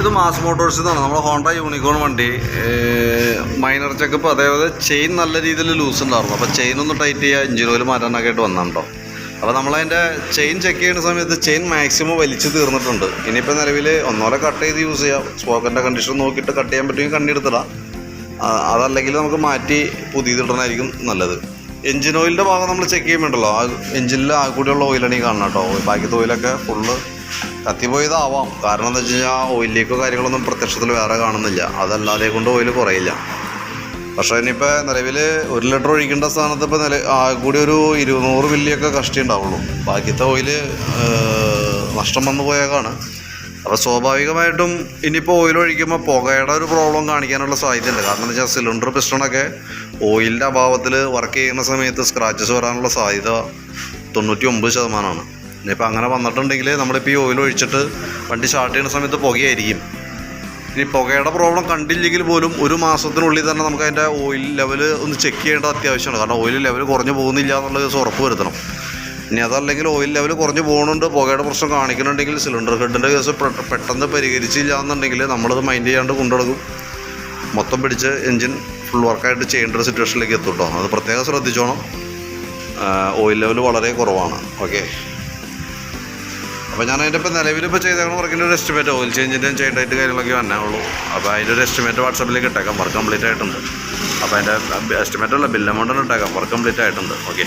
ഇത് മാസ് മോട്ടോഴ്സിൽ നിന്നാണ് നമ്മുടെ ഹോണ്ട യൂണിക്കോൺ വണ്ടി. മൈനർ ചെക്കപ്പ്, അതേപോലെ ചെയിൻ നല്ല രീതിയിൽ ലൂസ് ഉണ്ടായിരുന്നു. അപ്പോൾ ചെയിൻ ഒന്ന് ടൈറ്റ് ചെയ്യുക, എഞ്ചിൻ ഓയിൽ മാറ്റാനൊക്കെ ആയിട്ട് വന്നിട്ടുണ്ടോ. അപ്പോൾ നമ്മളതിൻ്റെ ചെയിൻ ചെക്ക് ചെയ്യുന്ന സമയത്ത് ചെയിൻ മാക്സിമം വലിച്ച് തീർന്നിട്ടുണ്ട്. ഇനിയിപ്പോൾ നിലവിൽ ഒന്നോടെ കട്ട് ചെയ്ത് യൂസ് ചെയ്യാം. സ്പോക്കൻ്റെ കണ്ടീഷൻ നോക്കിയിട്ട് കട്ട് ചെയ്യാൻ പറ്റുമെങ്കിൽ കണ്ണെടുത്തിടാം. അതല്ലെങ്കിൽ നമുക്ക് മാറ്റി പുതിയതിടണമായിരിക്കും നല്ലത്. എഞ്ചിൻ ഓയിലിൻ്റെ ഭാഗം നമ്മൾ ചെക്ക് ചെയ്യുമ്പോണ്ടല്ലോ, ആ എഞ്ചിനിൽ ആ കൂടിയുള്ള ഓയിലാണ് ഈ കാണണം കേട്ടോ. ബാക്കിയത്തെ ഓയിലൊക്കെ ഫുള്ള് കത്തിപ്പോയതാവാം. കാരണം എന്താ വെച്ച് കഴിഞ്ഞാൽ ഓയിൽ ലീക്കോ കാര്യങ്ങളൊന്നും പ്രത്യക്ഷത്തിൽ വേറെ കാണുന്നില്ല. അതല്ലാതെ കൊണ്ട് ഓയിൽ കുറയില്ല. പക്ഷേ ഇനിയിപ്പോൾ നിലവിൽ 1 ലിറ്റർ ഒഴിക്കേണ്ട സ്ഥാനത്ത് ഇപ്പോൾ കൂടി ഒരു 200 മില്ലിയൊക്കെ കഷ്ടി ഉണ്ടാവുള്ളൂ. ബാക്കിയത്തെ ഓയിൽ നഷ്ടം വന്നു പോയേക്കാണ്. അപ്പോൾ സ്വാഭാവികമായിട്ടും ഇനിയിപ്പോൾ ഓയിൽ ഒഴിക്കുമ്പോൾ പുകയുടെ ഒരു പ്രോബ്ലം കാണിക്കാനുള്ള സാധ്യതയുണ്ട്. കാരണം എന്താ വെച്ചാൽ സിലിണ്ടർ പിസ്റ്റണൊക്കെ ഓയിലിൻ്റെ അഭാവത്തിൽ വർക്ക് ചെയ്യുന്ന സമയത്ത് സ്ക്രാച്ചസ് വരാനുള്ള സാധ്യത 99%. ഇനിയിപ്പോൾ അങ്ങനെ വന്നിട്ടുണ്ടെങ്കിൽ നമ്മളിപ്പോൾ ഈ ഓയിൽ ഒഴിച്ചിട്ട് വണ്ടി സ്റ്റാർട്ട് ചെയ്യുന്ന സമയത്ത് പുകയായിരിക്കും. ഇനി പുകയുടെ പ്രോബ്ലം കണ്ടില്ലെങ്കിൽ പോലും 1 മാസത്തിനുള്ളിൽ തന്നെ നമുക്ക് അതിൻ്റെ ഓയിൽ ലെവൽ ഒന്ന് ചെക്ക് ചെയ്യേണ്ടത് അത്യാവശ്യമാണ്. കാരണം ഓയിൽ ലെവൽ കുറഞ്ഞു പോകുന്നില്ല എന്നുള്ള ദിവസം ഉറപ്പ് വരുത്തണം. ഇനി അതല്ലെങ്കിൽ ഓയിൽ ലെവൽ കുറഞ്ഞ് പോകുന്നുണ്ട്, പുകയുടെ പ്രശ്നം കാണിക്കുന്നുണ്ടെങ്കിൽ, സിലിണ്ടർ ഹെഡിൻ്റെ കേസ് പെട്ടെന്ന് പരിഹരിച്ചില്ല എന്നുണ്ടെങ്കിൽ നമ്മളത് മൈൻഡ് ചെയ്യാണ്ട് കൊണ്ടുനടക്കും. മൊത്തം പിടിച്ച് എൻജിൻ ഫുൾ വർക്കായിട്ട് ചെയ്യേണ്ട ഒരു സിറ്റുവേഷനിലേക്ക് എത്തും കേട്ടോ. അത് പ്രത്യേകം ശ്രദ്ധിച്ചോണം. ഓയിൽ ലെവൽ വളരെ കുറവാണ്. ഓക്കെ, അപ്പോൾ ഞാൻ അതിൻ്റെ ഇപ്പോൾ നിലവിലിപ്പോൾ ചെയ്തേക്കുന്ന വർക്കിൻ്റെ ഒരു എസ്റ്റിമേറ്റ്, ഓയിൽ ചേഞ്ചിൻ്റെയും ചെയ്യേണ്ടതായിട്ട് കാര്യങ്ങളൊക്കെ വന്നേ ഉള്ളൂ. അപ്പോൾ അതിൻ്റെ ഒരു എസ്റ്റിമേറ്റ് വാട്സാപ്പിലേക്ക് ഇട്ടേക്കാം. വർക്ക് കംപ്ലീറ്റ് ആയിട്ടുണ്ട്. അപ്പോൾ അതിൻ്റെ എസ്റ്റിമേറ്റ് അല്ല, ബിൽ എമൗണ്ട് ഇട്ടേക്കാം. വർക്ക് കംപ്ലീറ്റ് ആയിട്ടുണ്ട്. ഓക്കെ.